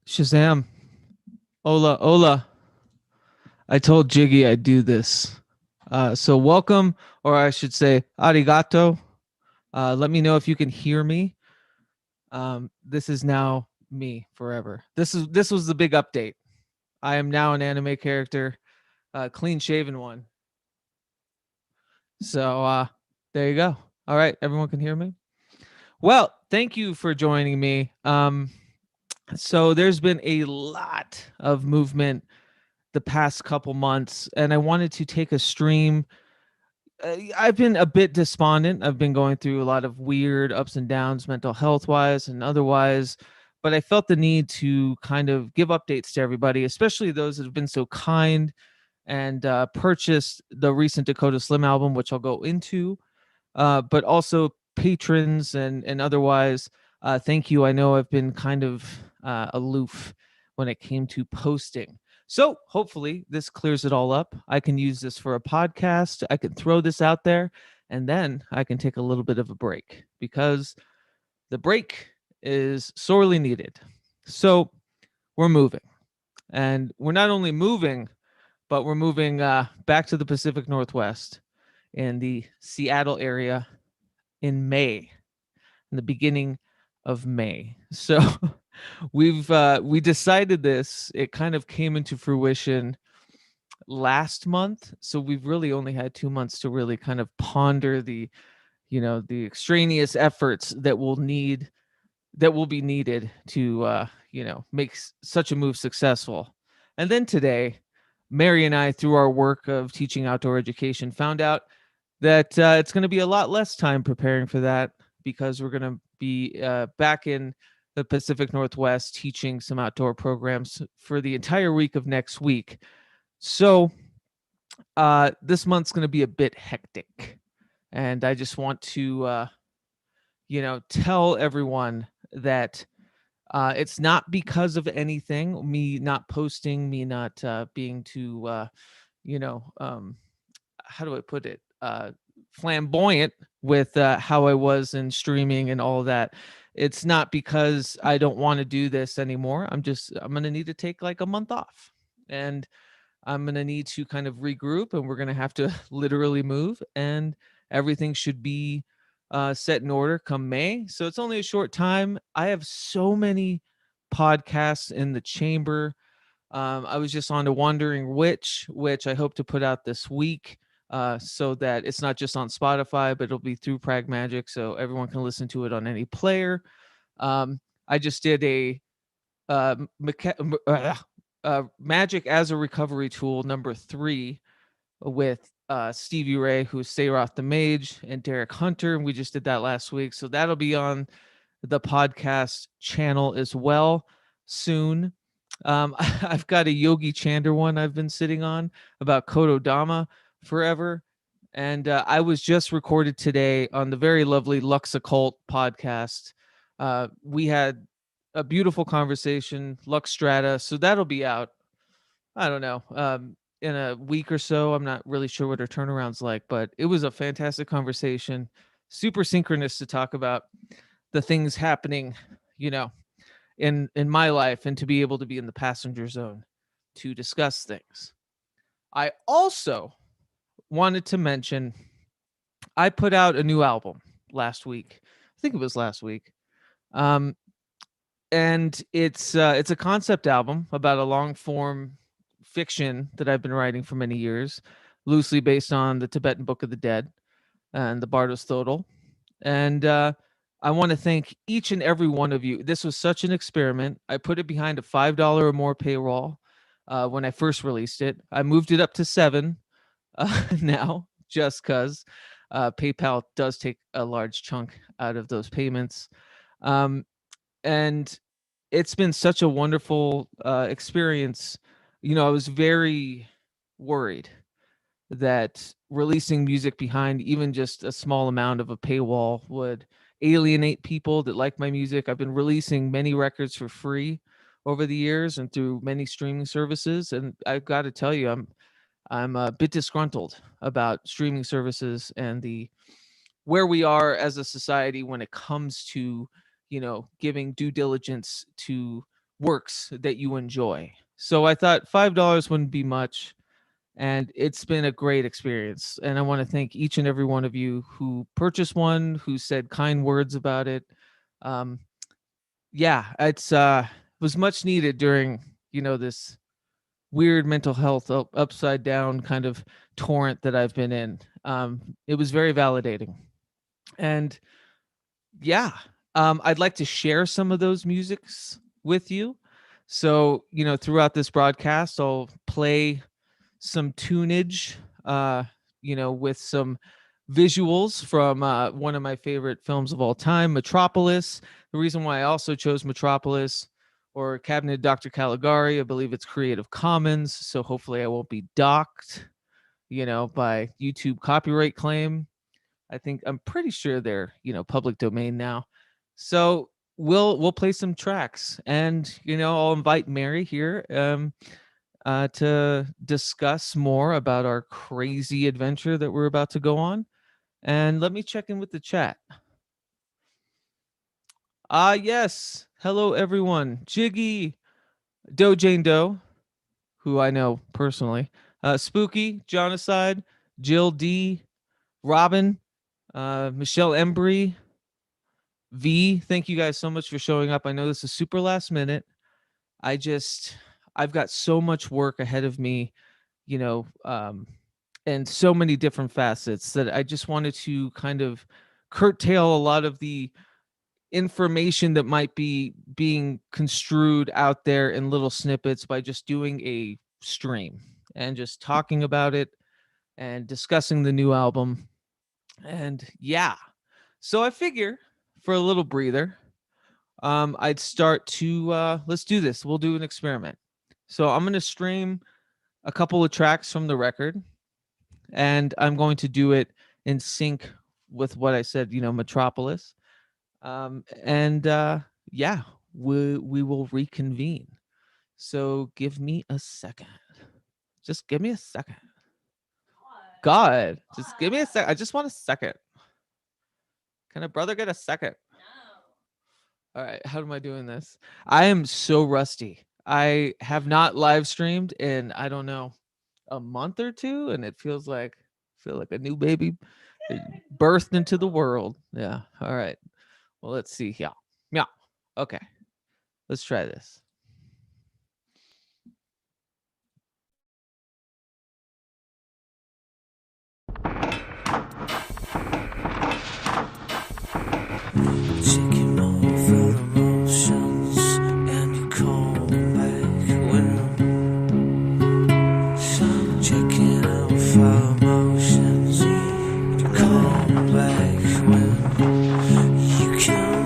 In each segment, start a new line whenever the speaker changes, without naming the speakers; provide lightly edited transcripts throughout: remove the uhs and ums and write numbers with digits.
Shazam. Hola, hola. I told Jiggy I'd do this. So welcome, or I should say arigato. Let me know if you can hear me. This is now me forever. This was the big update. I am now an anime character, clean shaven one. So there you go. All right, everyone can hear me. Well, thank you for joining me. So there's been a lot of movement the past couple months, and I wanted to take a stream. I've been a bit despondent. I've been going through a lot of weird ups and downs, mental health wise and otherwise. But I felt the need to kind of give updates to everybody, especially those that have been so kind and purchased the recent Dakota Slim album, which I'll go into, but also patrons and otherwise. Thank you. I know I've been kind of aloof when it came to posting. So hopefully this clears it all up. I can use this for a podcast. I can throw this out there and then I can take a little bit of a break because the break is sorely needed. So we're moving. And we're not only moving, but we're moving back to the Pacific Northwest in the Seattle area in May, in the beginning of May. So we decided this. It kind of came into fruition last month. So we've really only had 2 months to really kind of ponder the extraneous efforts that will be needed to make such a move successful. And then today, Mary and I, through our work of teaching outdoor education, found out that it's going to be a lot less time preparing for that because we're going to be back in the Pacific Northwest teaching some outdoor programs for the entire week of next week. So this month's going to be a bit hectic. And I just want to, tell everyone that it's not because of anything, me not posting, me not being too, how do I put it? Flamboyant with how I was in streaming and all of that. It's not because I don't want to do this anymore. I'm going to need to take like a month off. And I'm going to need to kind of regroup and we're going to have to literally move and everything should be set in order come May. So it's only a short time. I have so many podcasts in the chamber. I was just on to Wondering which I hope to put out this week so that it's not just on Spotify, but it'll be through PRAGMAGICK so everyone can listen to it on any player. I just did a uh, Magic as a Recovery Tool #3 with Stevie Ray, who's Sayroth the Mage, and Derek Hunter. And we just did that last week. So that'll be on the podcast channel as well soon. I've got a Yogi Chander one I've been sitting on about Kododama forever. And I was just recorded today on the very lovely Lux Occult podcast. We had a beautiful conversation, Lux Strata. So that'll be out. I don't know. In a week or so. I'm not really sure what her turnaround's like, but it was a fantastic conversation. Super synchronous to talk about the things happening, you know, in my life and to be able to be in the passenger zone to discuss things. I also wanted to mention I put out a new album last week. I think it was last week. Um, and it's a concept album about a long form fiction that I've been writing for many years, loosely based on the Tibetan Book of the Dead and the Bardos Thodol. And I want to thank each and every one of you. This was such an experiment. I put it behind a $5 or more paywall when I first released it. I moved it up to 7 now, just because PayPal does take a large chunk out of those payments. And it's been such a wonderful experience. I was very worried that releasing music behind even just a small amount of a paywall would alienate people that like my music. I've been releasing many records for free over the years and through many streaming services, and I've got to tell you, I'm a bit disgruntled about streaming services and the where we are as a society when it comes to giving due diligence to works that you enjoy. So I thought $5 wouldn't be much, and it's been a great experience. And I want to thank each and every one of you who purchased one, who said kind words about it. Um, yeah, it's was much needed during this weird mental health upside down kind of torrent that I've been in. It was very validating, and yeah, I'd like to share some of those musics with you. So throughout this broadcast, I'll play some tunage, uh, with some visuals from one of my favorite films of all time, Metropolis. The reason why I also chose Metropolis or Cabinet of Dr. Caligari, I believe it's Creative Commons, so hopefully I won't be docked, by YouTube copyright claim. I'm pretty sure they're, public domain now. So we'll play some tracks, and I'll invite Mary here to discuss more about our crazy adventure that we're about to go on. And let me check in with the chat. Yes. Hello, everyone. Jiggy, Doe Jane Doe, who I know personally, Spooky, Jonocide, Jill D, Robin, Michelle Embry, V. Thank you guys so much for showing up. I know this is super last minute. I've got so much work ahead of me, you know, um, and so many different facets that I just wanted to kind of curtail a lot of the information that might be being construed out there in little snippets by just doing a stream and just talking about it and discussing the new album. And yeah, so I figure for a little breather, I'd start to let's do this. We'll do an experiment. So I'm going to stream a couple of tracks from the record, and I'm going to do it in sync with what I said, Metropolis. And yeah, we will reconvene. So give me a second. Just give me a second. God, just give me a sec. I just want a second. Can a brother get a second? All right, how am I doing this? I am so rusty. I have not live streamed in, I don't know, a month or two, and it feels like a new baby birthed into the world. Yeah. All right. Well, let's see. Yeah. Yeah. Okay. Let's try this. Taking over the motions, and you call back when some checking out for emotions. You call back when you can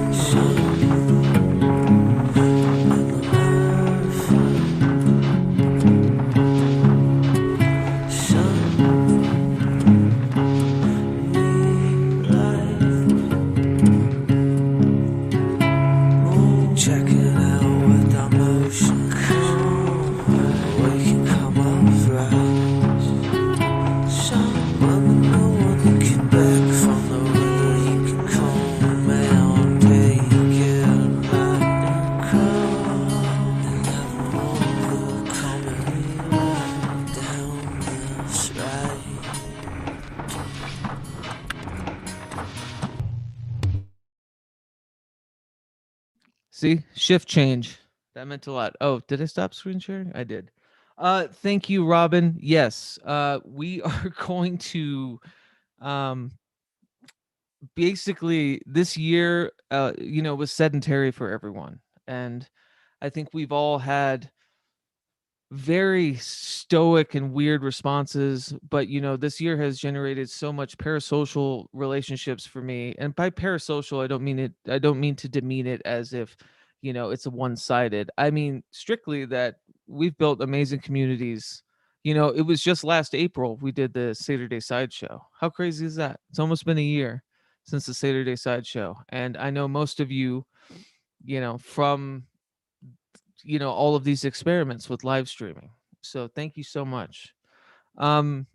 See, shift change. That meant a lot. Oh, did I stop screen sharing? I did. Thank you, Robin. Yes, we are going to um basically this year was sedentary for everyone, and I think we've all had very stoic and weird responses, but this year has generated so much parasocial relationships for me. And by parasocial, I don't mean to demean it as if it's a one-sided. I mean strictly that we've built amazing communities. It was just last April we did the Saturday Sideshow. How crazy is that? It's almost been a year since the Saturday Sideshow, and I know most of you, from all of these experiments with live streaming. So thank you so much. Um,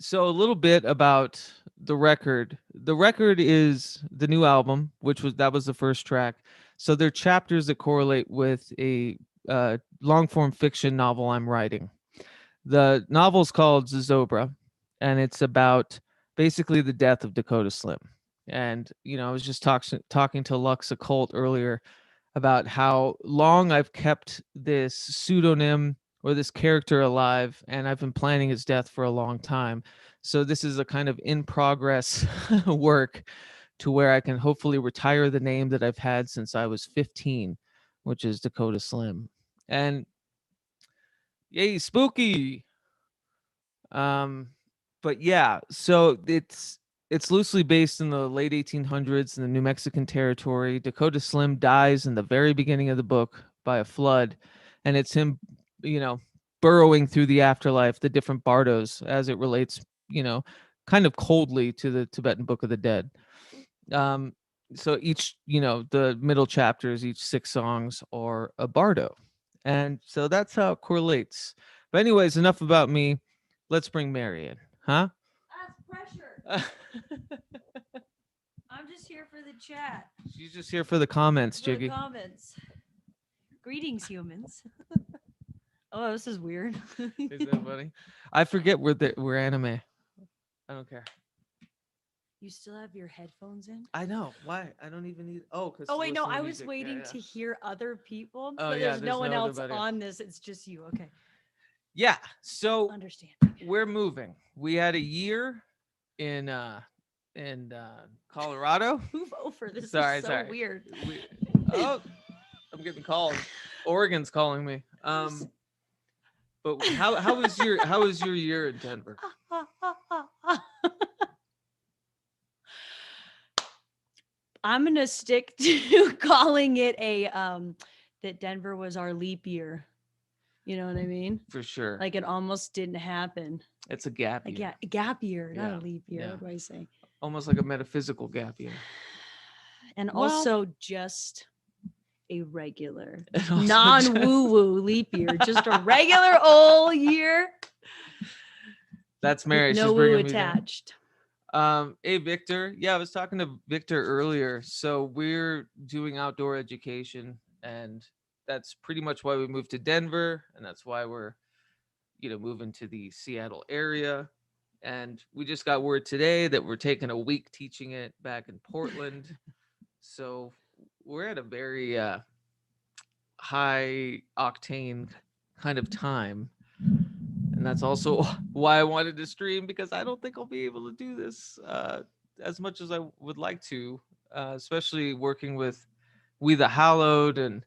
so a little bit about the record. The record is the new album, that was the first track. So they're chapters that correlate with a long form fiction novel I'm writing. The novel's called Zozobra, and it's about basically the death of Dakota Slim. And I was just talking to Lux Occult earlier about how long I've kept this pseudonym or this character alive, and I've been planning his death for a long time. So this is a kind of in progress work to where I can hopefully retire the name that I've had since I was 15, which is Dakota Slim. And yay, spooky. Um, but yeah, so it's loosely based in the late 1800s in the New Mexican territory. Dakota Slim dies in the very beginning of the book by a flood, and it's him, you know, burrowing through the afterlife, the different bardos as it relates, kind of coldly to the Tibetan Book of the Dead. Um, so each, the middle chapters, each 6 songs are a bardo, and so that's how it correlates. But anyways, enough about me. Let's bring Mary in, huh?
That's pressure. I'm just here for the chat.
She's just here for the comments,
For the
Jiggy.
comments. Greetings, humans. Oh, this is weird.
Is that funny? I forget we're anime. I don't care.
You still have your headphones in?
I know. Why? I don't even need. Oh, because.
Oh wait, no, I was waiting to hear other people,
Oh,
but
yeah,
there's no one
other
else
buddy.
on this. It's just you. Okay,
Yeah. So
understand.
we're moving. We had a year in Colorado.
Move over. This
Sorry,
is so
sorry.
weird.
Oh, I'm getting called. Oregon's calling me. But how was your year in Denver?
I'm gonna stick to calling it a that Denver was our leap year. You know what I mean?
For sure.
Like it almost didn't happen.
It's a gap
Like
year.
a gap year, not
Yeah,
a leap year.
yeah.
What do I say?
Almost like a metaphysical gap year.
And
Well-
also just a regular,
And also
non woo woo leap year, just a regular old year.
That's Mary.
with no
She's
woo
bringing me down.
attached.
Hey Victor. Yeah, I was talking to Victor earlier. So we're doing outdoor education, and that's pretty much why we moved to Denver, and that's why we're, moving to the Seattle area. And we just got word today that we're taking a week teaching it back in Portland. So we're at a very high octane kind of time. And that's also why I wanted to stream, because I don't think I'll be able to do this as much as I would like to, especially working with We the Hallowed and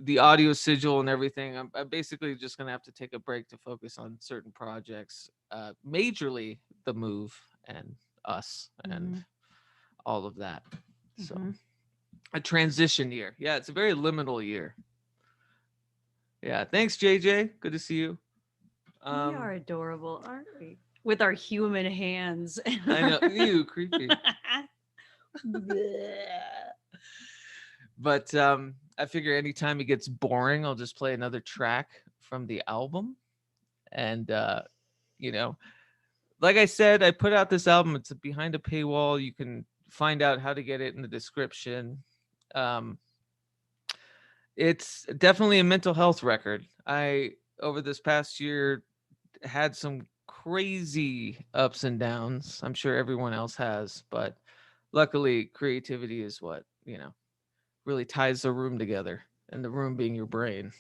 the audio sigil and everything. I'm basically just going to have to take a break to focus on certain projects, majorly the move and us and all of that. So a transition year. Yeah, it's a very liminal year. Yeah, thanks, JJ. Good to see you.
We are adorable, aren't we? With our human hands.
I know. Ew, creepy. But I figure anytime it gets boring, I'll just play another track from the album. And, like I said, I put out this album. It's behind a paywall. You can find out how to get it in the description. It's definitely a mental health record. I, over this past year, had some crazy ups and downs. I'm sure everyone else has, but luckily creativity is what, really ties the room together, and the room being your brain.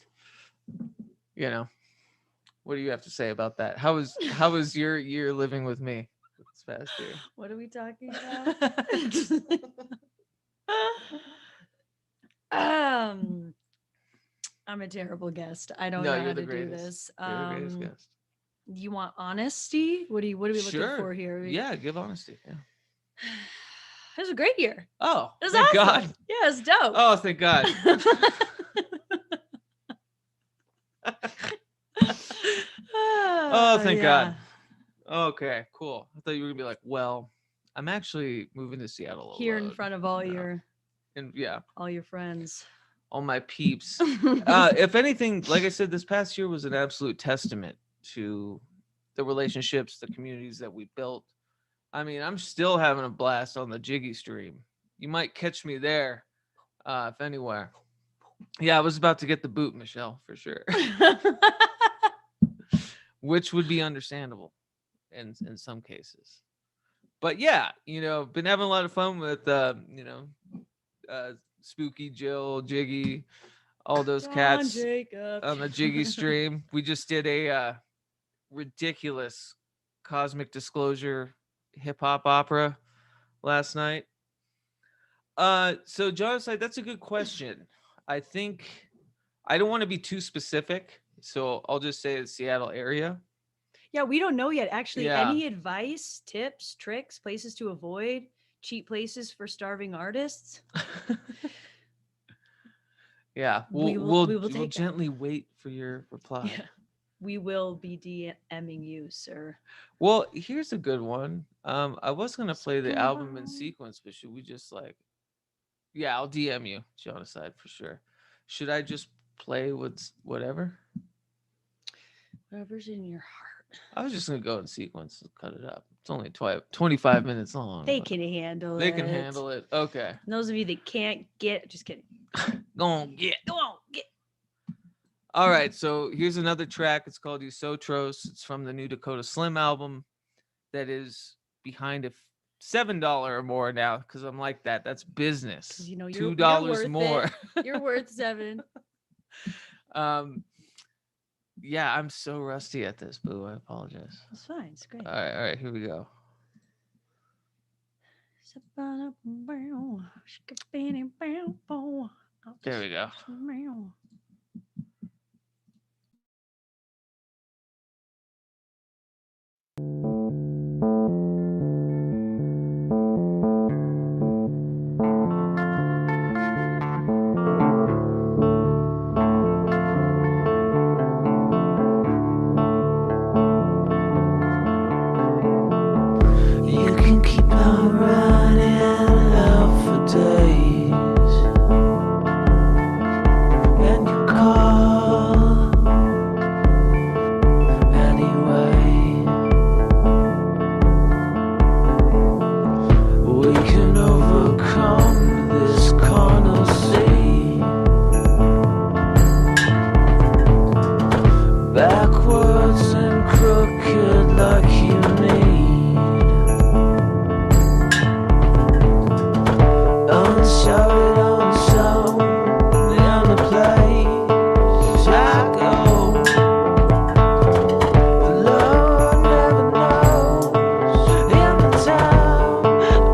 What do you have to say about that? How was your year living with me this past year?
What are we talking about? I'm a terrible guest. I don't know how to do this.
You're the greatest guest.
You want honesty? What are we looking for here?
Yeah, give honesty. Yeah.
It was a great year.
Oh,
it was
thank
awesome.
God.
Yeah, it's dope.
Oh, thank God. Oh, thank God. Okay, cool. I thought you were gonna be like, well, I'm actually moving to Seattle
here
alone.
in front of all your all your friends,
all my peeps. If anything, like I said, this past year was an absolute testament to the relationships, the communities that we built. I mean, I'm still having a blast on the Jiggy stream. You might catch me there. if anywhere. Yeah, I was about to get the boot, Michelle, for sure. Which would be understandable in some cases. But yeah, been having a lot of fun with Spooky, Jill, Jiggy, all those
John
cats
Jacobs.
on the Jiggy stream. We just did a ridiculous Cosmic Disclosure hip hop opera last night. So Jonathan, that's a good question. I think I don't want to be too specific, so I'll just say the Seattle area.
Yeah, we don't know yet. Actually,
Yeah.
any advice, tips, tricks, places to avoid, cheap places for starving artists?
Yeah, we'll gently wait for your reply.
Yeah. We will be DMing you, sir.
Well, here's a good one. I was gonna play the album in sequence, but should we just Yeah, I'll DM you, Jonathan, for sure. Should I just play whatever?
Whatever's in your heart.
I was just gonna go in sequence and cut it up. It's only 25 minutes long.
They can handle it.
They can handle it. Okay.
And those of you that can't get, just kidding.
Go on, get. All right, so here's another track. It's called Eusotros. It's from the new Dakota Slim album that is behind a $7 or more now, because I'm like that. That's business.
You're
$2 more.
You're worth $7.
Yeah, I'm so rusty at this, boo. I apologize.
It's fine. It's great.
All right, here we go. There we go.
You can keep on running out for days, and you call anyway. We can overcome this carnal sea, backwards and crooked like you need. Unshouted, unsown, in the place I go. The Lord never knows in the town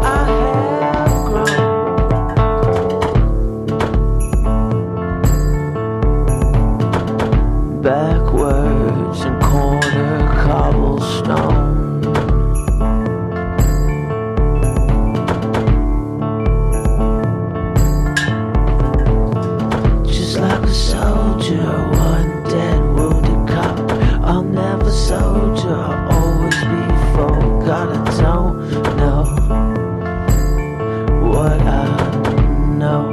I have grown. Backwards and corner cobblestone. Like a soldier, one dead wounded cop. I'll never soldier, I'll always be forgot. I don't know what I know.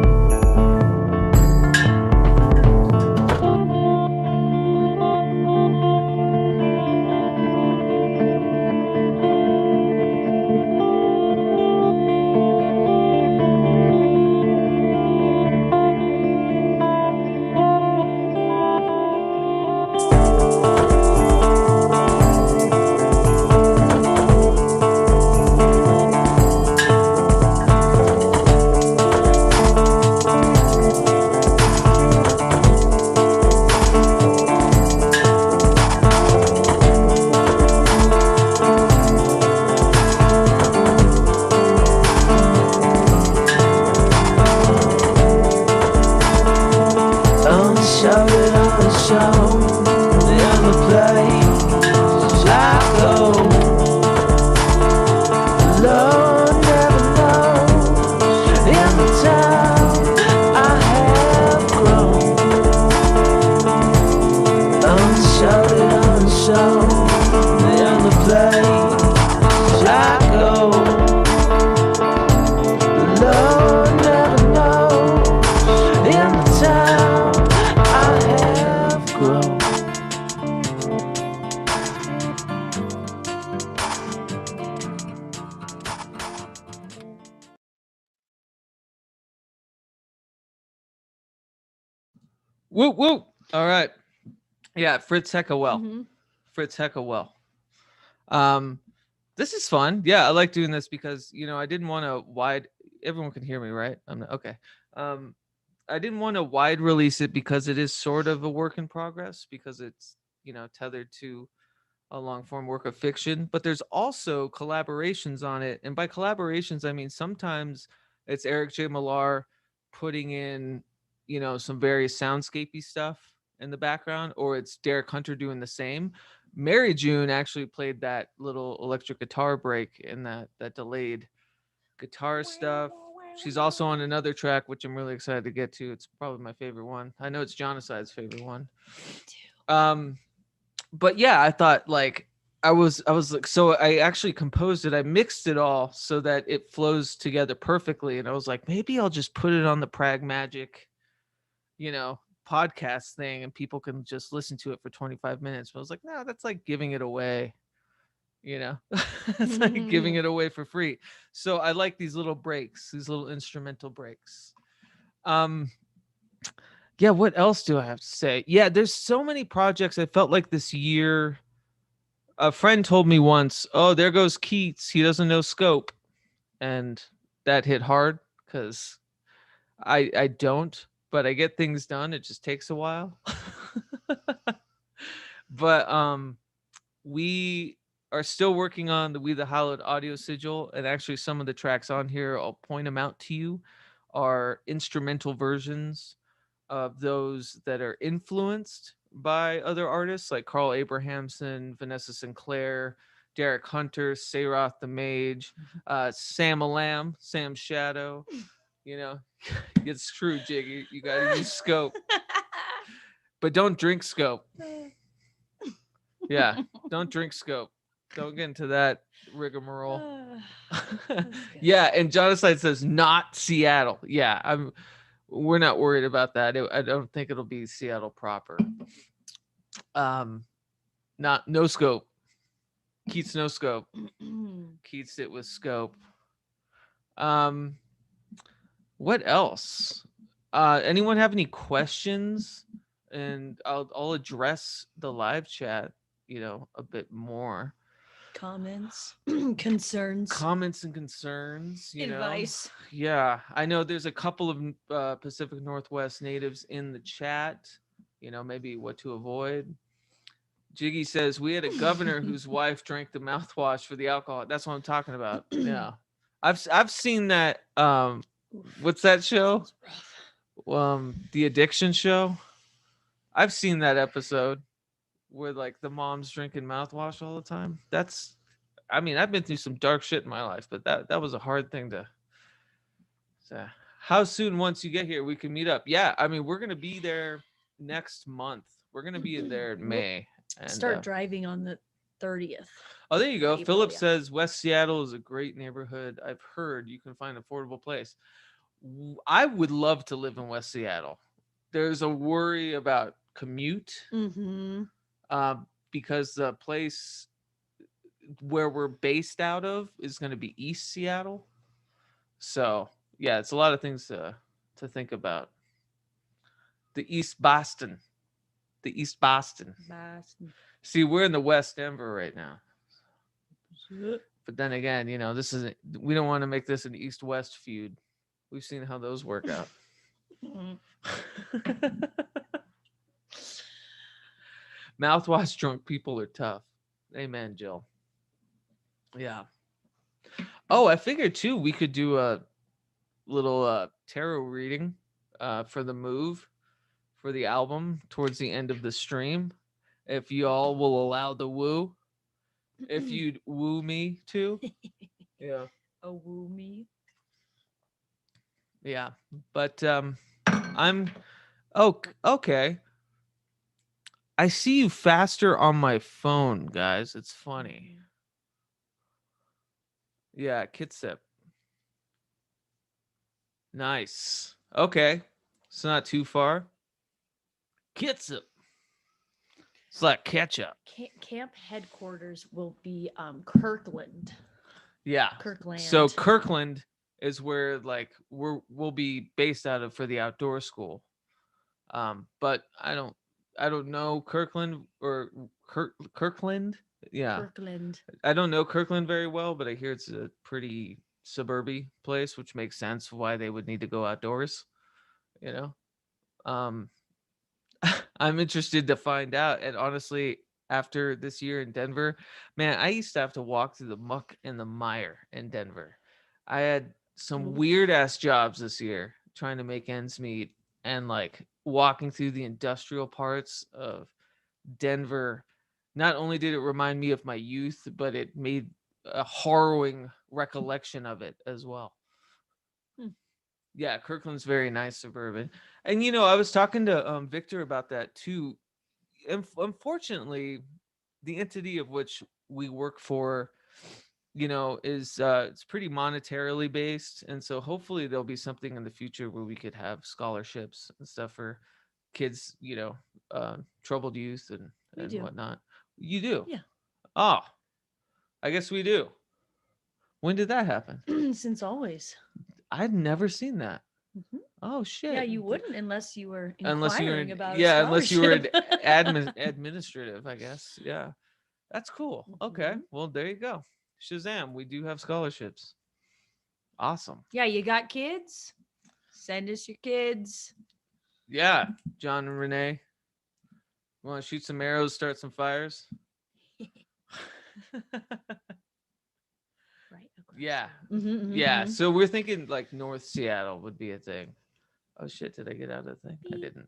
Unshouted, unsown, in the place I go. The Lord never knows in the town I have grown. Unshouted, unsown, in the place I go. The Lord never knows in the town I have grown.
Whoop whoop. All right. Yeah, Fritz Hecka
Mhm.
Fritz Hecka. Um, this is fun. Yeah, I like doing this because I didn't want to wide. Everyone can hear me, right? I'm not okay. Um, I didn't want to wide release it because it is sort of a work in progress because it's tethered to a long form work of fiction. But there's also collaborations on it, and by collaborations I mean sometimes it's Eric J. Millar putting in some various soundscapey stuff in the background, or it's Derek Hunter doing the same. Mary June actually played that little electric guitar break in that delayed guitar stuff. She's also on another track, which I'm really excited to get to. It's probably my favorite one. I know it's Jonaside's favorite one. Um, but yeah, I thought like I was like, so I actually composed it. I mixed it all so that it flows together perfectly. And I was like, maybe I'll just put it on the PRAGMAGICK, you know, podcast thing, and people can just listen to it for 25 minutes. But I was like, no, that's like giving it away. It's like giving it away for free. So I like these little breaks, these little instrumental breaks. Um, yeah, what else do I have to say? Yeah, there's so many projects. I felt like this year, a friend told me once, oh, there goes Keats. He doesn't know scope. And that hit hard because I don't, but I get things done. It just takes a while. But we are still working on the We the Hallowed audio sigil, and actually some of the tracks on here, I'll point them out to you, are instrumental versions of those that are influenced by other artists like Carl Abrahamson, Vanessa Sinclair, Derek Hunter, Seyroth the Mage, Sam Alam, Sam Shadow. You know, it's true, Jiggy. You gotta use scope, but don't drink scope. Yeah, don't drink scope. Don't get into that rigmarole. Yeah, and Jonathan says not Seattle. Yeah, we're not worried about that. I don't think it'll be Seattle proper. Um, not no scope. Keats no scope. Keats it with scope. Um, what else? Anyone have any questions? And I'll address the live chat, a bit more.
Comments, concerns,
Comments and concerns,
advice.
Yeah, I know there's a couple of Pacific Northwest natives in the chat. Maybe what to avoid. Jiggy says we had a governor whose wife drank the mouthwash for the alcohol. That's what I'm talking about. Yeah, I've seen that. What's that show? The Addiction Show. I've seen that episode where like the mom's drinking mouthwash all the time. I mean, I've been through some dark shit in my life, but that was a hard thing to say. How soon once you get here we can meet up? Yeah, I mean, we're gonna be there next month. We're gonna be in there in May. And
Start driving on the 30th.
oh, there you go.
April,
Philip
yeah.
says West Seattle is a great neighborhood. I've heard you can find an affordable place. I would love to live in West Seattle. There's a worry about commute.
Mm-hmm.
Because the place where we're based out of is going to be East Seattle. So yeah, it's a lot of things to think about. The East Boston. See, we're in the West Denver right now. But then again, we don't want to make this an East-West feud. We've seen how those work out. Mouthwash drunk people are tough. Amen, Jill. Yeah. Oh, I figured too we could do a little tarot reading for the move for the album towards the end of the stream. If you all will allow the woo. If you'd woo me too. Yeah.
A woo me.
Yeah. But I'm okay. I see you faster on my phone, guys. It's funny. Yeah, Kitsip. Nice. Okay. It's not too far. Kitsip. It's like ketchup.
Camp headquarters will be Kirkland.
Yeah.
Kirkland.
So Kirkland is where like we'll be based out of for the outdoor school. But I don't know Kirkland or Kirkland. Yeah,
Kirkland.
I don't know Kirkland very well, but I hear it's a pretty suburby place, which makes sense why they would need to go outdoors. You know, um, I'm interested to find out. And honestly, after this year in Denver, man, I used to have to walk through the muck and the mire in Denver. I had some
Oof.
weird ass jobs this year trying to make ends meet and like walking through the industrial parts of Denver. Not only did it remind me of my youth, but it made a harrowing recollection of it as well.
Hmm.
Yeah, Kirkland's very nice suburban. And I was talking to Victor about that too. Unfortunately, the entity of which we work for, is it's pretty monetarily based, and so hopefully there'll be something in the future where we could have scholarships and stuff for kids, troubled youth and
We do.
whatnot. You do?
Yeah.
Oh, I guess we do. When did that happen?
Since always.
I'd never seen that.
Mhm.
Oh shit.
Yeah, you wouldn't unless you were
Unless you were
inquiring about.
unless you were
scholarship.
administrative, I guess. Yeah. That's cool. Okay.
Mhm.
Well, there you go. Shazam, we do have scholarships. Awesome.
Yeah, you got kids? Send us your kids.
Yeah, John and Renee. Want to shoot some arrows, start some fires?
Right.
Yeah.
Mm-hmm,
Yeah. So we're thinking like North Seattle would be a thing. Oh shit, did I get out of the thing? I didn't.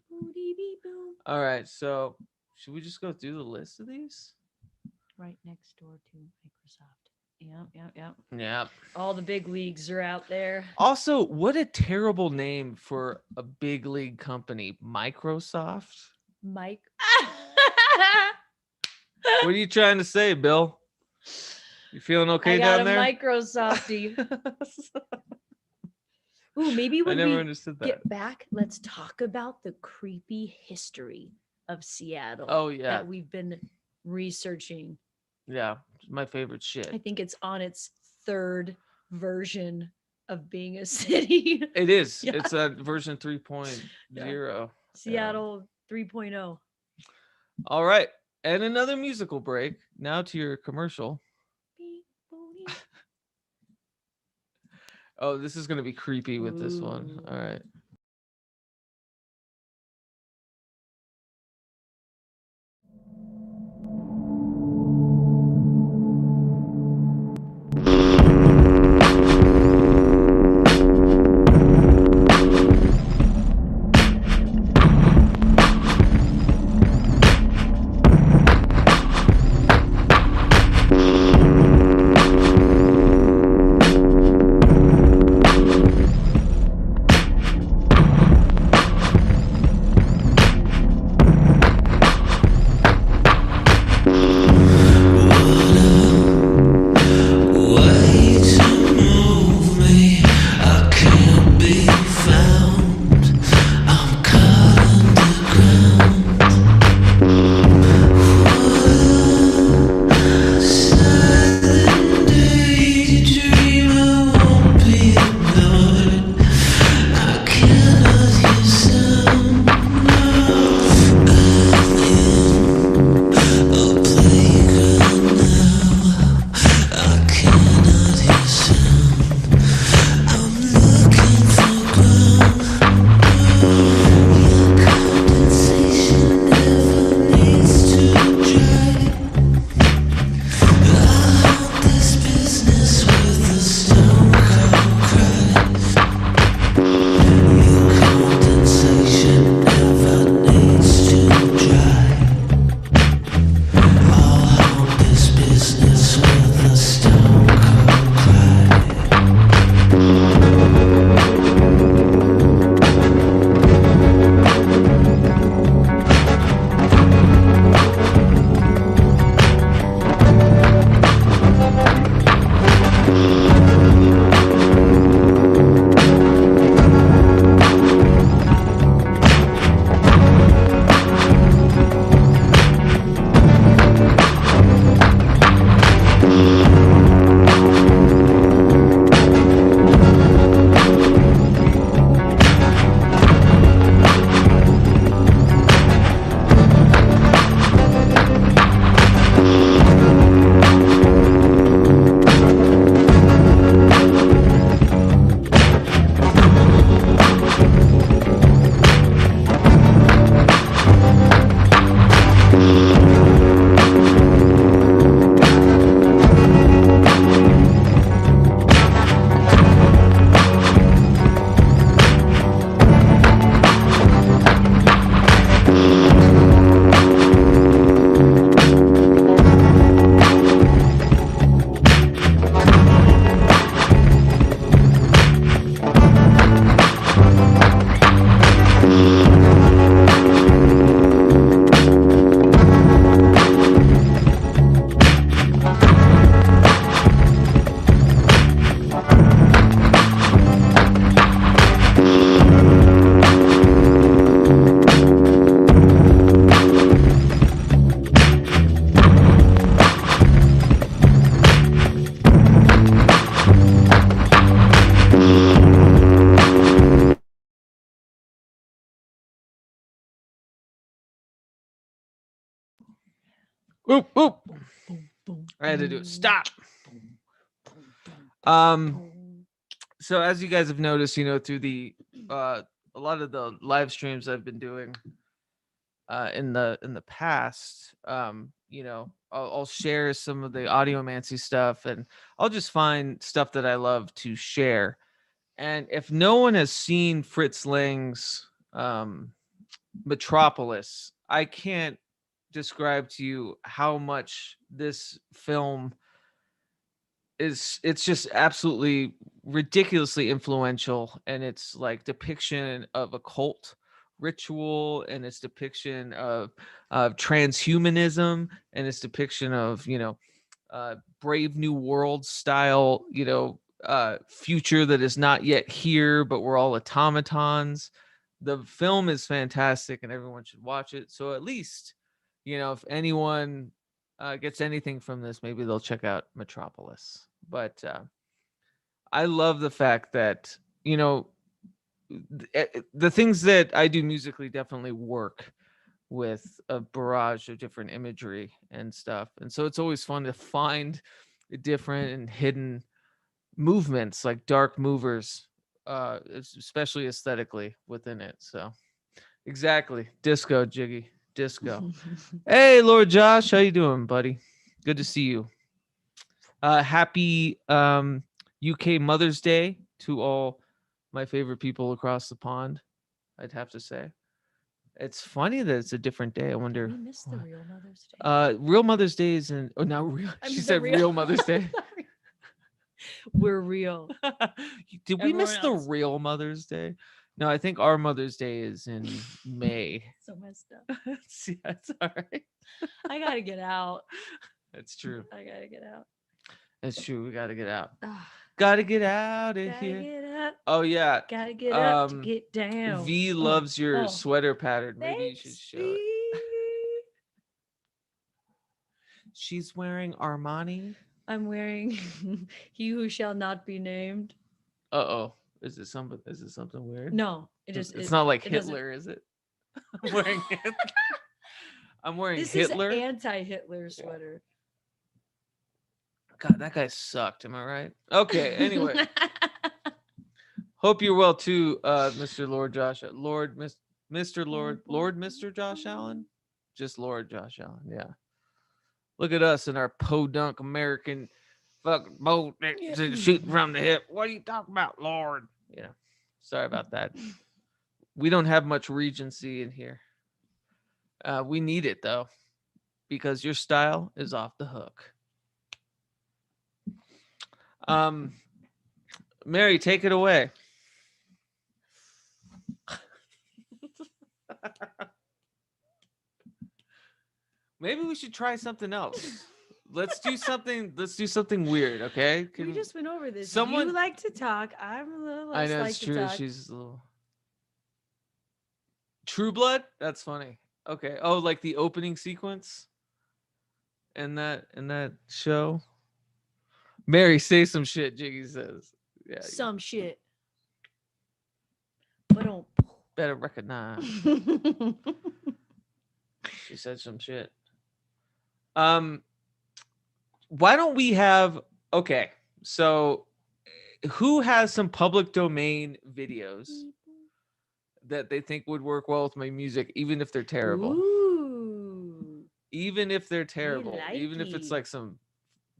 All right. So should we just go through the list of these?
Right next door to Microsoft. Yeah.
Yeah.
All the big leagues are out there.
Also, what a terrible name for a big league company, Microsoft.
Mike.
What are you trying to say, Bill? You feeling okay
I got
down
a
there?
Microsofty. Ooh, maybe
I
when
never
we
understood that.
get back, let's talk about the creepy history of Seattle.
Oh yeah,
that we've been researching.
yeah, it's my favorite shit.
I think it's on its third version of being a city.
It is.
Yeah.
It's a version 3.0.
Yeah. Seattle 3.0.
All right, and another musical break. Now to your commercial. Oh, this is gonna be creepy with this one.
Ooh.
All right. Oop, oop.
Boom, boom,
I had to do it.
boom,
Stop.
boom, boom, boom,
Um,
boom.
so as you guys have noticed, through the a lot of the live streams I've been doing in the past, I'll share some of the audiomancy stuff, and I'll just find stuff that I love to share. And if no one has seen Fritz Lang's Metropolis, I can't describe to you how much this film it's just absolutely ridiculously influential, and it's like depiction of a cult ritual, and its depiction of transhumanism, and its depiction of Brave New World style future that is not yet here, but we're all automatons. The film is fantastic and everyone should watch it. So at least if anyone gets anything from this, maybe they'll check out Metropolis. But I love the fact that the things that I do musically definitely work with a barrage of different imagery and stuff, and so it's always fun to find different and hidden movements, like dark movers, especially aesthetically within it. So exactly, disco, Jiggy, disco. Hey, Lord Josh, how you doing, buddy? Good to see you. Happy UK Mother's Day to all my favorite people across the pond, I'd have to say. It's funny that it's a different day. I
Did
wonder
we miss the
why.
real Mother's Day?
Real Mother's Day is in. Oh, not real.
I
She
mean, the
said real Mother's Day.
Sorry. We're real.
Did we miss
Everyone
the
else.
real Mother's Day? No, I think our Mother's Day is in May.
So messed up.
Yeah, that's all right.
I gotta get out.
That's true.
I gotta get out.
That's true. We got to get out.
Ah,
Got to get out of
gotta
here.
get up.
Oh yeah.
Gotta get up to
Um,
get down.
V loves your
oh.
sweater pattern. Maybe you should
Thanks,
show it.
V.
She's wearing Armani.
I'm wearing He Who Shall Not Be Named.
Uh-oh. Is it something weird?
No, it
It's
is.
not like
it doesn't-
Hitler, is it? I'm wearing Hitler. I'm wearing
This
Hitler.
is anti-Hitler sweater.
God, that guy sucked. Am I right? Okay. Anyway, hope you're well too, Mr. Lord Josh, Mr. Josh Allen, just Lord Josh Allen. Yeah. Look at us in our podunk American fucking boat shooting from the hip. What are you talking about, Lord? Yeah. Sorry about that. We don't have much Regency in here. We need it though, because your style is off the hook. Mary, take it away. Maybe we should try something else. Let's do something weird, okay?
We just went over this.
someone-
You like to talk. I'm a little
I
less
know
like
it's
to
true.
talk.
She's a little True Blood? That's funny. Okay. Oh, like the opening sequence in that show. Mary, say some shit, Jiggy says. Yeah.
Some shit. But don't.
Better recognize. She said some shit. Why don't we have so who has some public domain videos that they think would work well with my music, even if they're terrible?
Ooh.
Even if they're terrible,
like
even if it's
it.
like some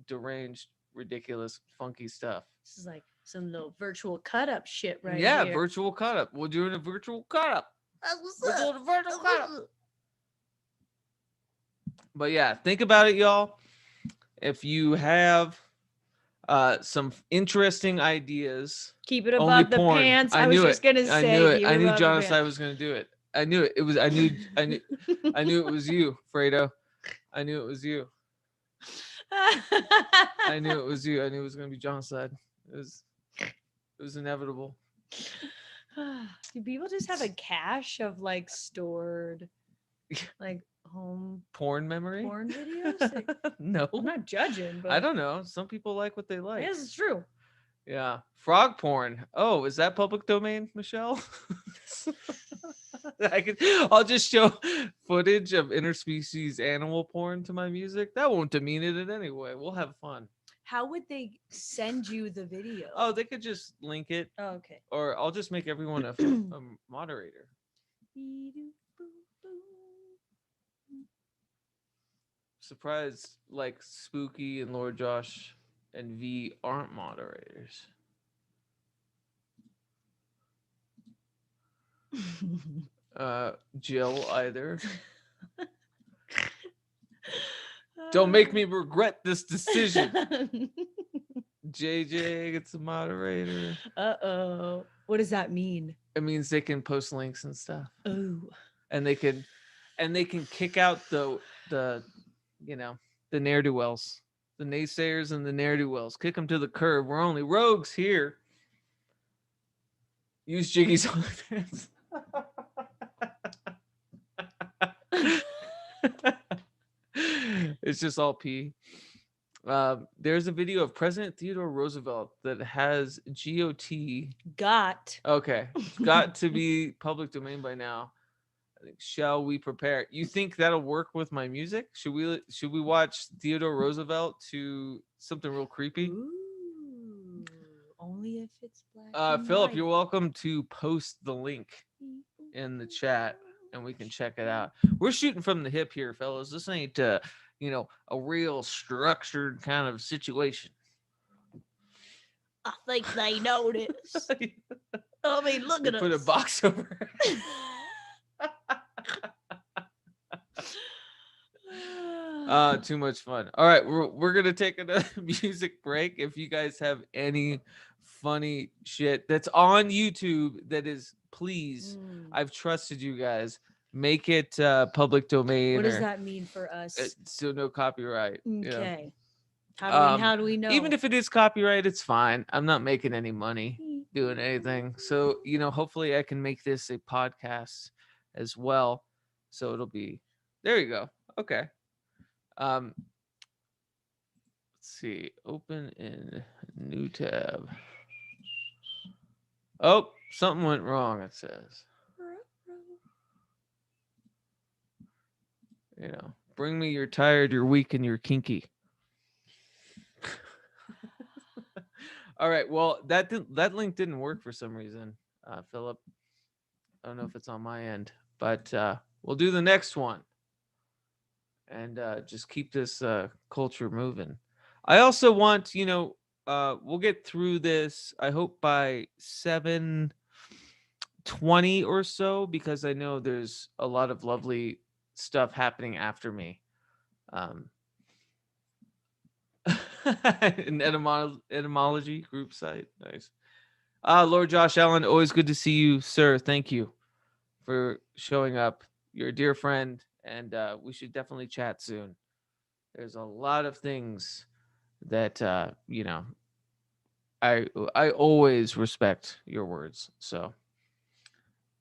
deranged, ridiculous, funky stuff.
This is like some little virtual cut up shit right
Yeah,
here.
virtual cut up. We're doing a virtual cut up.
That's what's
We're
up.
doing a virtual
That's
cut
what's
up.
up.
But yeah, think about it, y'all. If you have some interesting ideas,
Keep it
only
above the
porn.
pants.
I
was
knew
just
it.
gonna say.
I knew it.
keep
I knew
above the
Jonathan
pants.
was gonna do it. I knew it. It was. I knew it was you, Fredo. I knew it was you. I knew it was you. I knew it was gonna be Jonathan. It was inevitable.
Do people just have a cache of like stored, like home
Porn memory?
porn videos? Like,
No.
I'm not judging, but
I don't know. Some people like what they
I
like.
guess it's true.
Yeah. Frog porn. Oh, is that public domain, Michelle? I'll just show footage of interspecies animal porn to my music, that won't demean it in any way. We'll have fun.
How would they send you the video?
Oh, they could just link it,
Oh, okay.
or I'll just make everyone a moderator. Surprised, like Spooky and Lord Josh and V aren't moderators. Jill either. Don't make me regret this decision. JJ gets a moderator.
Uh-oh. What does that mean?
It means they can post links and stuff.
Oh.
And they can kick out the ne'er-do-wells, the naysayers and the ne'er-do-wells. Kick them to the curb. We're only rogues here. Use Jiggy's OnlyFans. It's just all pee. There's a video of President Theodore Roosevelt that has GOT.
Got.
Okay, it's got to be public domain by now. I think, shall we prepare? You think that'll work with my music? Should we watch Theodore Roosevelt to something real creepy?
Ooh, only if it's black. And
Philip,
white.
you're welcome to post the link in the chat and we can check it out. We're shooting from the hip here, fellas. This ain't a real structured kind of situation.
I think they noticed. I mean, look at us.
Put a box over. Too much fun. All right, we're gonna take another music break. If you guys have any funny shit that's on YouTube, that is, please, I've trusted you guys. Make it public domain.
What does that mean for us?
So no copyright.
Okay.
You know?
How do we know?
Even if it is copyright, it's fine. I'm not making any money doing anything. So, hopefully I can make this a podcast as well. So it'll be, there you go. Okay. Let's see, open in new tab. Oh, something went wrong, it says. Bring me you're tired, you're weak, and you're kinky. All right, well, that link didn't work for some reason, Philip. I don't know if it's on my end, but we'll do the next one and just keep this culture moving. I also want, we'll get through this, I hope, by 7:20 or so, because I know there's a lot of lovely stuff happening after me. An etymology group site. Nice. Lord Josh Allen, always good to see you, sir. Thank you for showing up. You're a dear friend, and we should definitely chat soon. There's a lot of things that I always respect your words. So,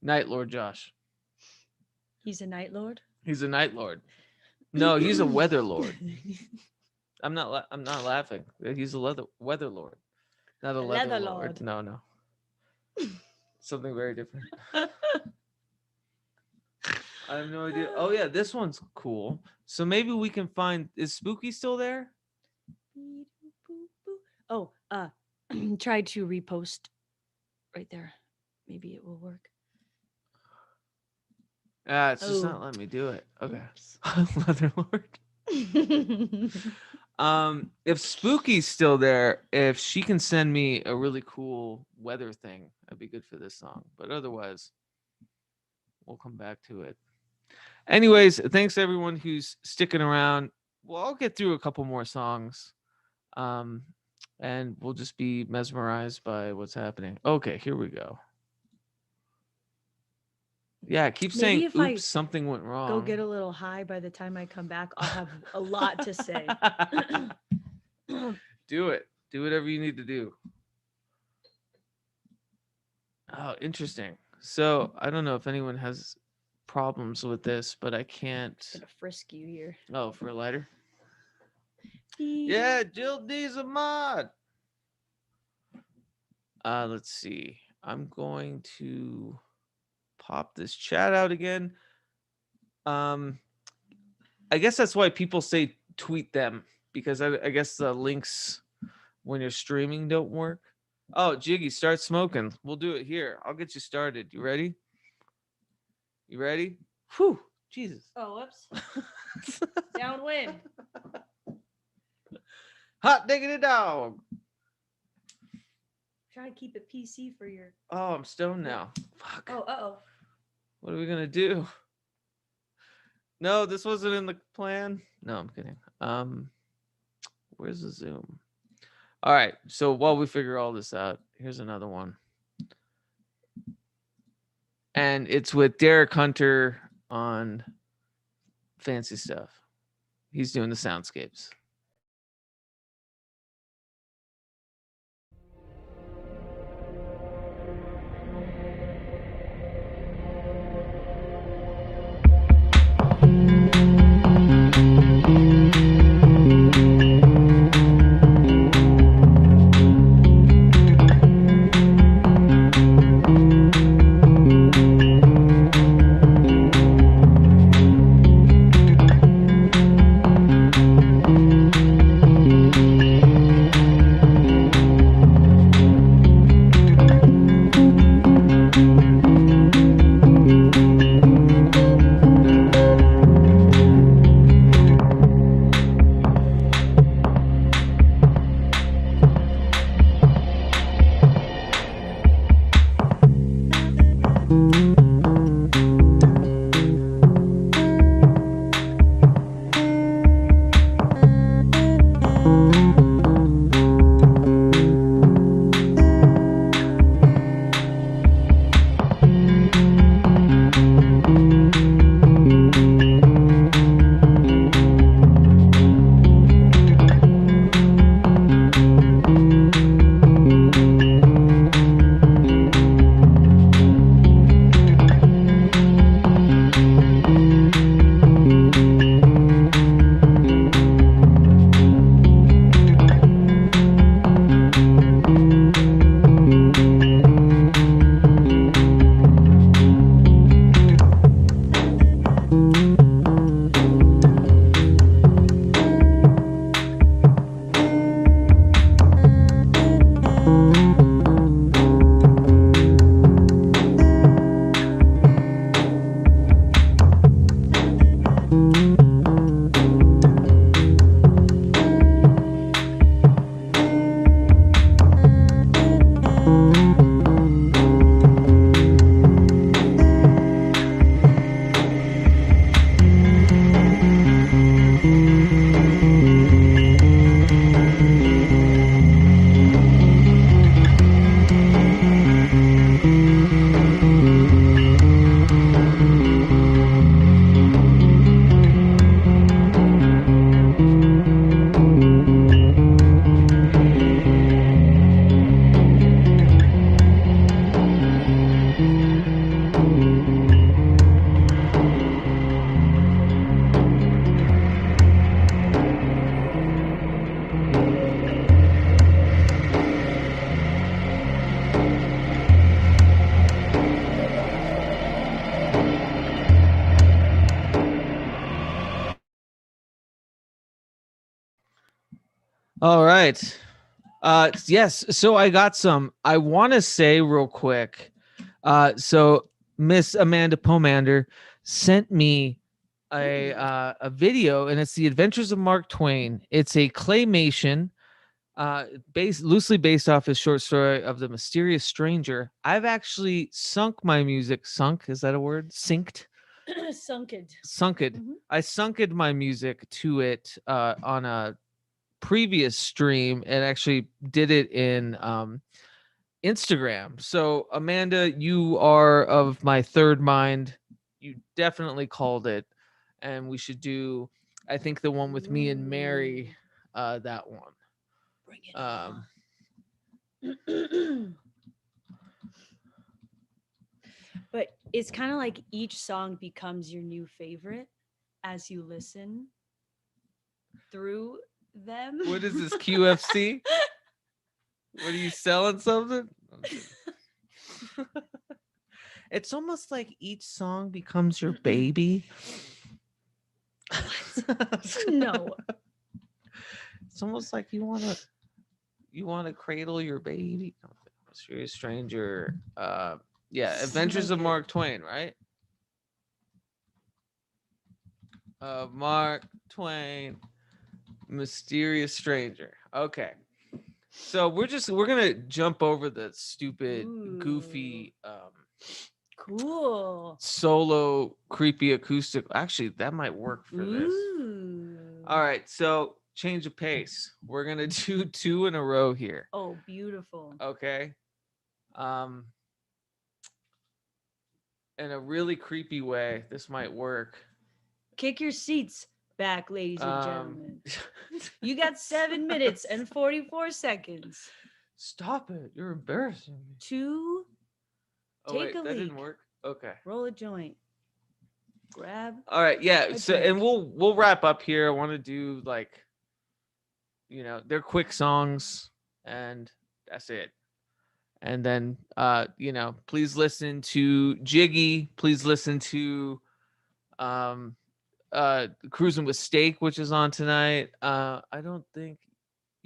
night, Lord Josh.
He's a night lord.
He's a night lord. No, he's a weather lord. I'm not laughing. He's a weather lord, not a leather lord. No. Something very different. I have no idea. Oh yeah, this one's cool. So maybe we can find. Is Spooky still there?
Oh, try to repost right there. Maybe it will work.
It's just not letting me do it. Okay. Leather Lord. If Spooky's still there, if she can send me a really cool weather thing, that'd be good for this song. But otherwise, we'll come back to it. Anyways, thanks everyone who's sticking around. Well, I'll get through a couple more songs. And we'll just be mesmerized by what's happening. Okay, here we go. Yeah, keep saying, oops, something went wrong.
Go get a little high. By the time I come back, I'll have a lot to say.
Do it. Do whatever you need to do. Oh, interesting. So I don't know if anyone has problems with this, but I can't.
I'm gonna frisk you here.
Oh, for a lighter? Yeah, Jill D's a mod. Let's see. I'm going to pop this chat out again. I guess that's why people say tweet them, because I guess the links when you're streaming don't work. Oh, Jiggy, start smoking. We'll do it here. I'll get you started. You ready? You ready? Whew, Jesus.
Oh, whoops. Downwind.
Hot diggity dog.
Try to keep it PC for your.
Oh, I'm stoned now. Fuck.
Oh, uh-oh.
What are we gonna do? No, this wasn't in the plan. No, I'm kidding. Where's the Zoom? All right. So while we figure all this out, here's another one. And it's with Derek Hunter on Fancy Stuff. He's doing the soundscapes. All right. Yes. So I got some. I want to say real quick. So Miss Amanda Pomander sent me a video, and it's the Adventures of Mark Twain. It's a claymation, loosely based off his short story of the mysterious stranger. I've actually sunk my music. Sunk, is that a word? Synced.
Sunken.
Sunked.
Mhm.
I sunked my music to it on a previous stream, and actually did it in Instagram. So Amanda, you are of my third mind. You definitely called it, and we should do, I think, the one with me and Mary, that one.
Bring it
Um,
on. But it's kind of like each song becomes your new favorite as you listen through them.
what is this, QFC? What, are you selling something? I'm kidding. It's almost like each song becomes your baby.
No.
It's almost like you want to cradle your baby. Mysterious stranger. Yeah, Adventures of
Okay.
Mark Twain, right? Mark Twain, Mysterious Stranger. Okay. So we're gonna jump over the stupid, goofy,
Cool.
solo, creepy acoustic. Actually, that might work for this.
Ooh.
All right, so change of pace. We're gonna do 2 in a row here.
Oh, beautiful.
Okay. Um, in a really creepy way, this might work.
Kick your seats back, ladies and
Um,
gentlemen. You got 7 minutes and 44 seconds
Stop it! You're embarrassing me.
to
Oh
take
wait,
a
that didn't
leak.
work. Okay.
roll a joint, grab.
All right, yeah.
a
So
drink.
and we'll wrap up here. I want to do like, they're quick songs, and that's it. And then please listen to Jiggy. Please listen to Cruising with Steak, which is on tonight. I don't think,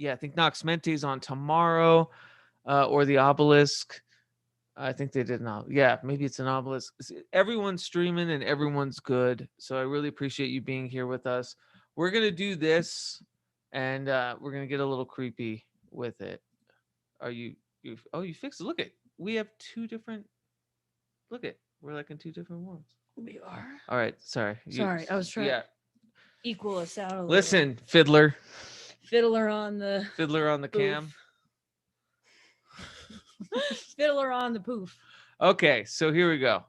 I think Nox Mente's on tomorrow, or the Obelisk. I think they did not. Yeah, maybe it's an Obelisk. Everyone's streaming and everyone's good. So I really appreciate you being here with us. We're gonna do this, and we're gonna get a little creepy with it. Are you? You fixed it. Look at, we have 2 different. Look at, we're like in 2 different worlds.
We are.
All right, sorry.
Sorry, I was trying
Yeah,
to equal us out a little.
listen, fiddler
Fiddler on the
on the cam.
fiddler on the poof.
Okay, so here we go.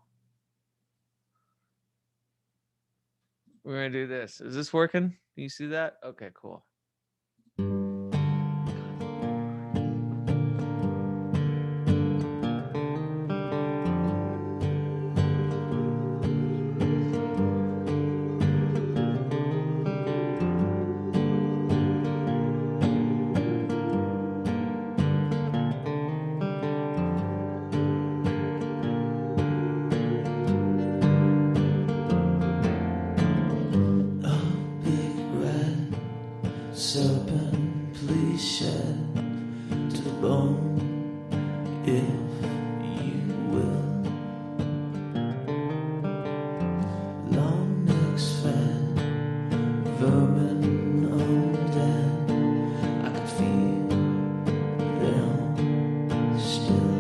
We're gonna do this. Is this working? Can you see that? Okay, cool.
Serpent, please shed to the bone, if you will. Long necks fed, vermin undead, I could feel them still.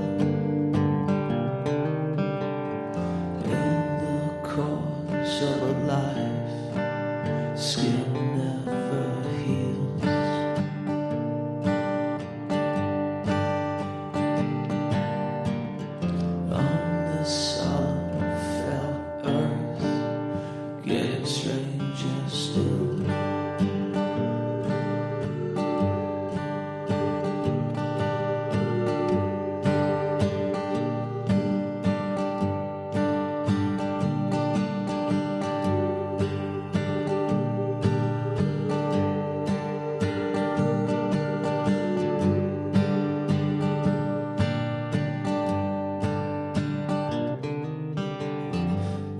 In the course of a life, skin never heals. On this unfelt earth, getting stranger still.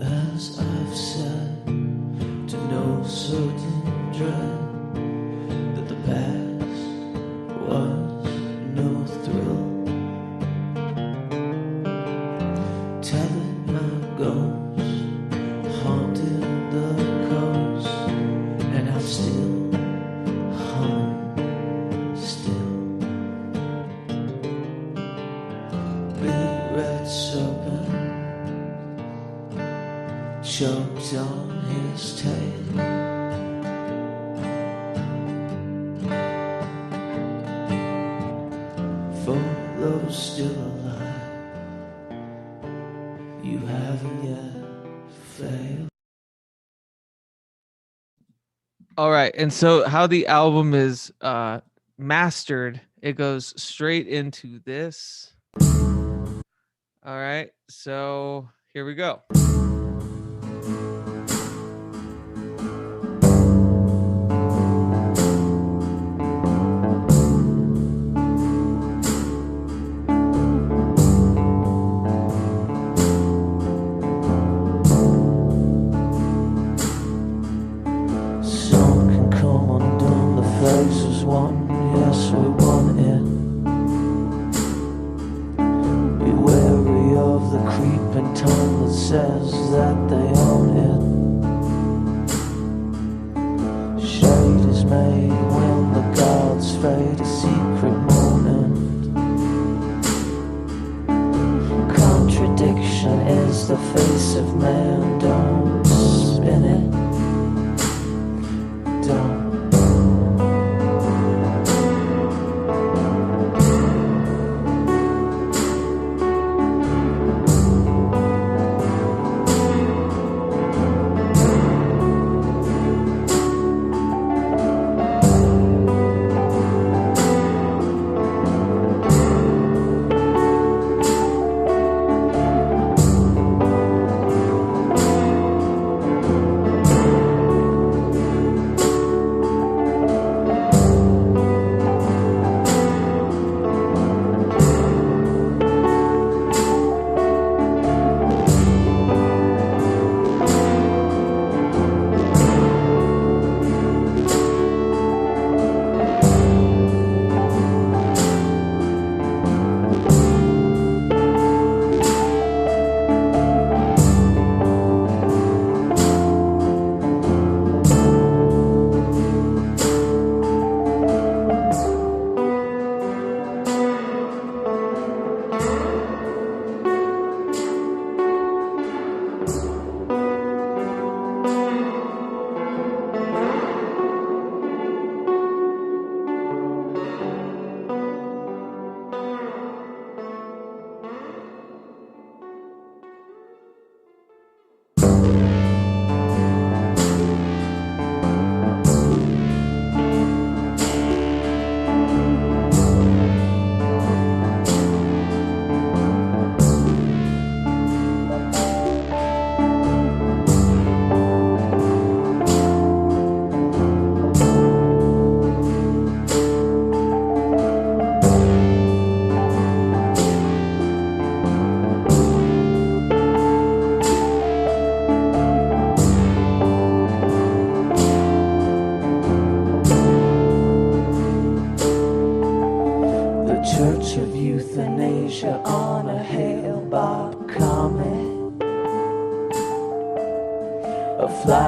As I've said, to no certain dread, that the past was no thrill. Tethered my ghost, haunted the coast, and I've still hung still. Big red serpent choked on his tail. For those still alive, you haven't yet failed.
All right, and so how the album is mastered, it goes straight into this. All right, so here we go.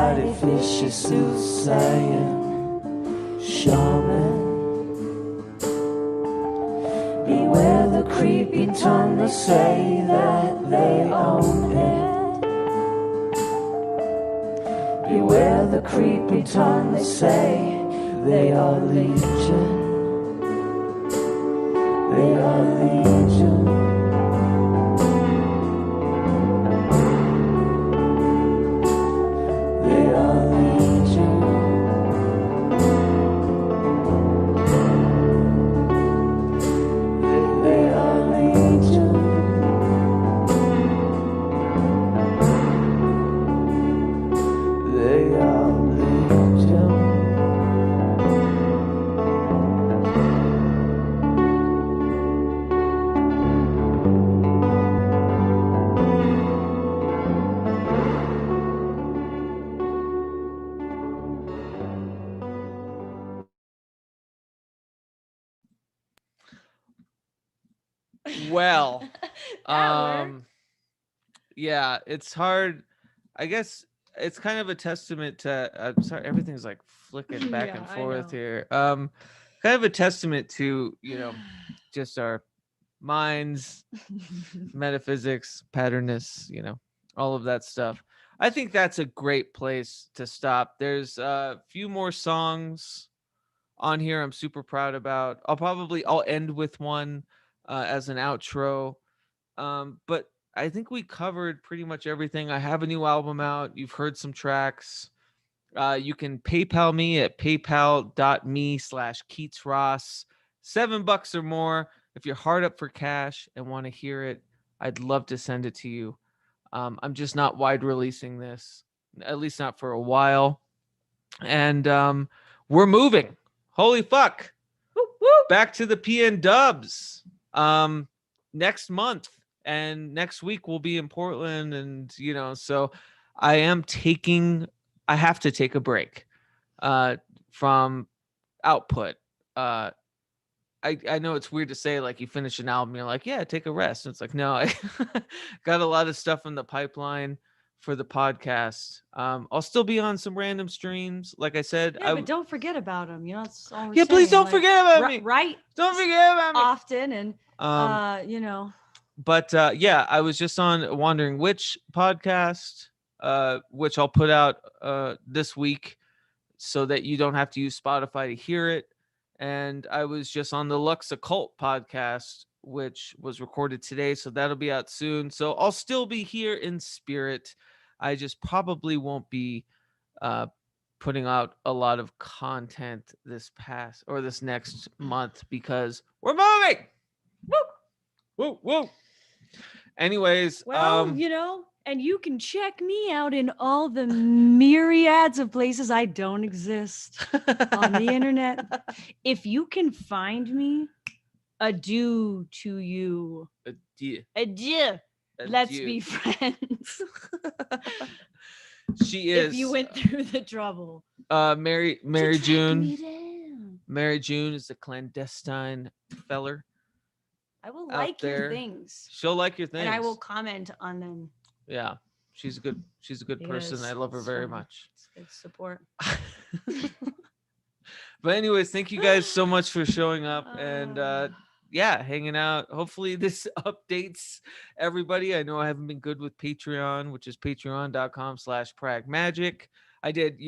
artificial soothsaying shaman. Beware the creeping tongue that say that they own it. Beware the creeping tongue that say they are legion. They are legion. They are legion. They are legion. They are legion.
Well,
That worked.
yeah, it's hard. I guess it's kind of a testament to. I'm sorry, everything's like flicking back
Yeah,
and
I
forth
know.
here. Kind of a testament to just our minds, metaphysics, patterness, all of that stuff. I think that's a great place to stop. There's a few more songs on here I'm super proud about. I'll end with one as an outro. But I think we covered pretty much everything. I have a new album out. You've heard some tracks. You can PayPal me at paypal.me/KeatsRoss. $7 or more. If you're hard up for cash and want to hear it, I'd love to send it to you. I'm just not wide releasing this, at least not for a while. And we're moving. Holy fuck.
Whoop, whoop.
Back to the PN Dubs next month. And next week we'll be in Portland. And, so I have to take a break from output. I know it's weird to say, like, you finish an album, you're like, yeah, take a rest. And it's like, no, I got a lot of stuff in the pipeline for the podcast. I'll still be on some random streams. Like I said,
Yeah, but don't forget about them. That's all we're
yeah, please
saying.
don't forget about me.
Right.
Don't forget about me.
Often and
But yeah, I was just on Wandering Witch podcast, which I'll put out this week so that you don't have to use Spotify to hear it. And I was just on the Lux Occult podcast, which was recorded today, so that'll be out soon. So I'll still be here in spirit. I just probably won't be putting out a lot of content this next month because we're moving.
Woo!
Woo, woo. Anyways,
Well, and you can check me out in all the myriads of places I don't exist on the internet. If you can find me, adieu to you. Adieu. Let's be friends.
She is.
If you went through the trouble.
Mary
to track
June.
me down.
Mary June is a clandestine feller.
I will
out
like your
there.
things.
She'll like your things.
And I will comment on them.
Yeah. She's a good person. I love her very much.
It's good support.
But anyways, thank you guys so much for showing up and hanging out. Hopefully this updates everybody. I know I haven't been good with Patreon, which is patreon.com/PRAGMAGICK. I did,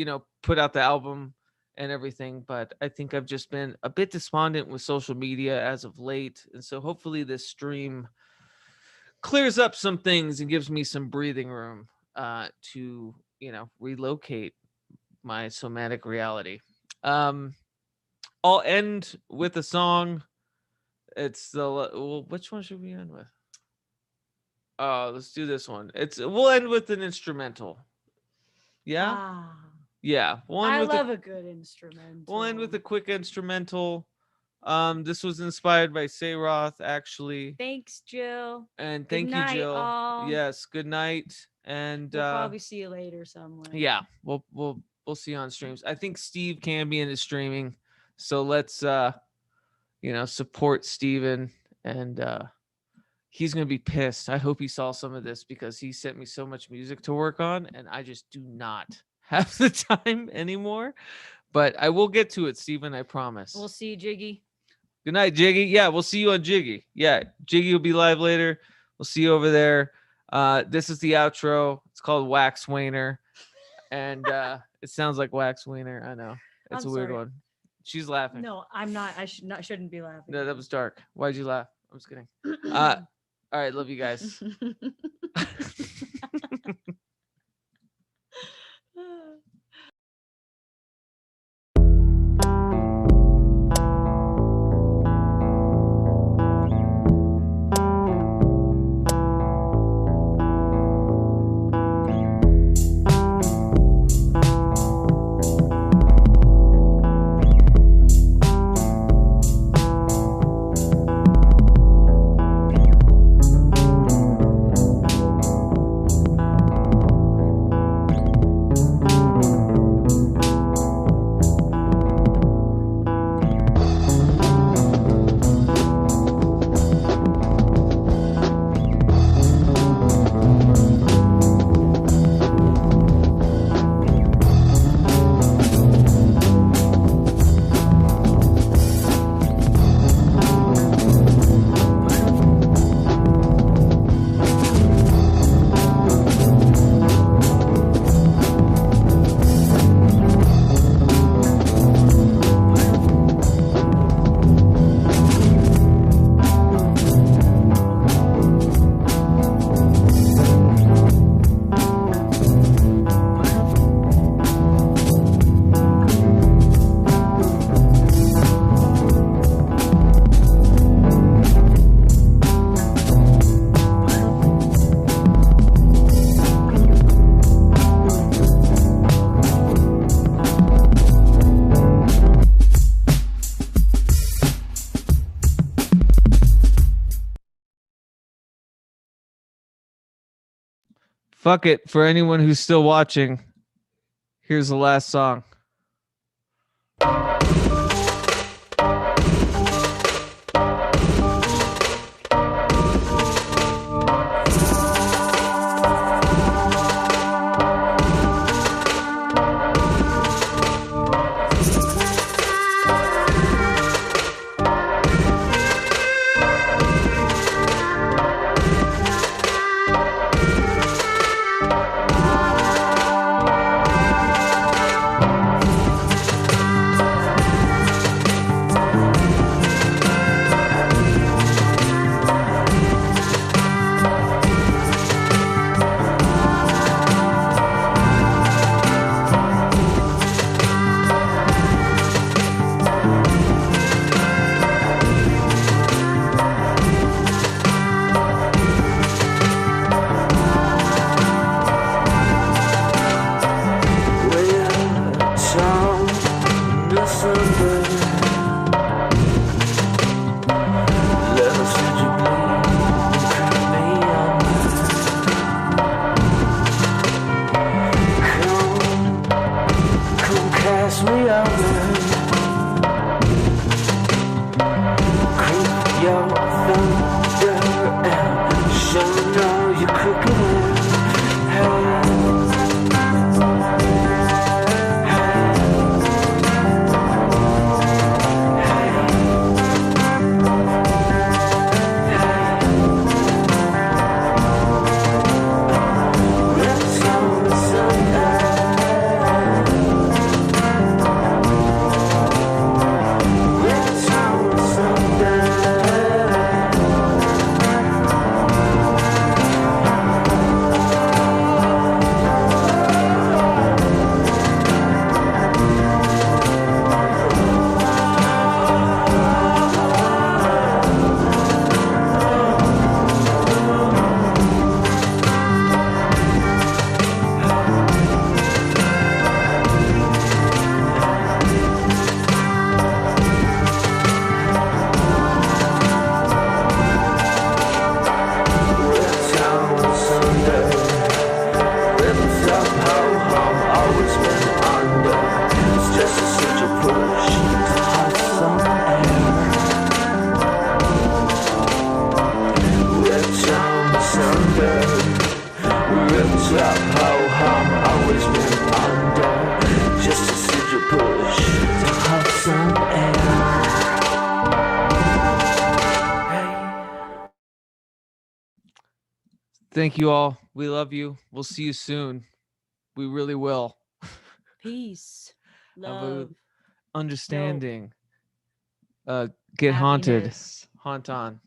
put out the album and everything, but I think I've just been a bit despondent with social media as of late. And so hopefully this stream clears up some things and gives me some breathing room to, relocate my somatic reality. I'll end with a song. It's which one should we end with? Let's do this one. We'll end with an instrumental. Yeah? Yeah.
I love a good instrumental.
We'll end with a quick instrumental. This was inspired by Sayroth, actually.
Thanks, Jill.
And thank you, Jill.
All.
Yes, good night. And
we'll probably see you later somewhere.
Yeah, we'll see you on streams. I think Steve Cambion is streaming. So let's support Steven, and he's gonna be pissed. I hope he saw some of this because he sent me so much music to work on, and I just do not half the time anymore, but I will get to it, Steven, I promise.
We'll see, Jiggy.
Good night, Jiggy. Yeah, we'll see you on Jiggy. Yeah, Jiggy will be live later. We'll see you over there. This is the outro. It's called Wax Wainer. And it sounds like Wax Wiener. I know. It's
I'm
a weird
sorry.
one. She's laughing.
No, I'm not. I shouldn't be laughing.
No, that was dark. Why'd you laugh? I'm just kidding. All right, love you guys. Fuck it. For anyone who's still watching, here's the last song. Thank you all. We love you. We'll see you soon. We really will.
Peace.
Have a
Love.
understanding. Get haunted.
Happiness.
Haunt on.